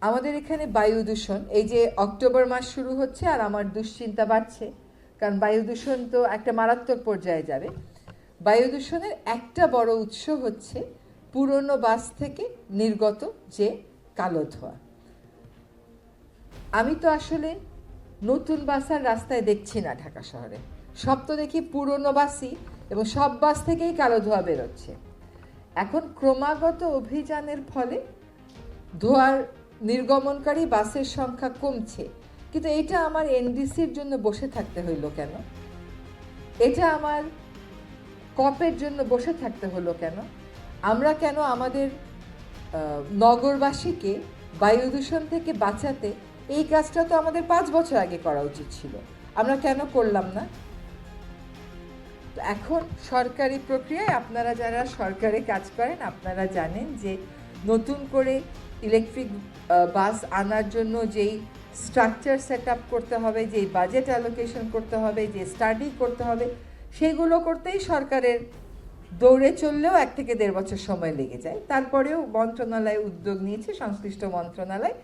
আমাদের এখানে বায়ু দূষণ, এই যে অক্টোবর মাস শুরু হচ্ছে আর আমার দুশ্চিন্তা বাড়ছে, কারণ বায়ু দূষণ তো একটা মারাত্মক পর্যায়ে যাবে। বায়ু দূষণের একটা বড় উৎস হচ্ছে পুরনো বাস থেকে নির্গত যে কালো ধোঁয়া। আমি তো আসলে নতুন বাস আর রাস্তায় দেখছি না ঢাকা শহরে, সব তো দেখি পুরনো বাসই, এবং সব বাস থেকেই কালো ধোঁয়া বেরোচ্ছে। এখন ক্রমাগত অভিযানের ফলে ধোঁয়ার নির্গমনকারী বাসের সংখ্যা কমছে, কিন্তু এটা আমার এনডিসির জন্য বসে থাকতে হইল কেন? এটা আমার কপের জন্য বসে থাকতে হলো কেন? আমরা কেন আমাদের নগরবাসীকে বায়ু দূষণ থেকে বাঁচাতে এই কাজটা তো আমাদের 5 বছর আগে করা উচিত ছিল, আমরা কেন করলাম না? এখন সরকারি প্রক্রিয়ায়, আপনারা যারা সরকারে কাজ করেন আপনারা জানেন যে নতুন করে ইলেকট্রিক বাস আনার জন্য যেই স্ট্রাকচার সেট আপ করতে হবে, যেই বাজেট অ্যালোকেশন করতে হবে, যে স্টাডি করতে হবে, সেগুলো করতেই সরকারের দৌড়ে চললেও 1 থেকে 1.5 বছর সময় লেগে যায়। তারপরেও মন্ত্রণালয় উদ্যোগ নিয়েছে, সংশ্লিষ্ট মন্ত্রণালয়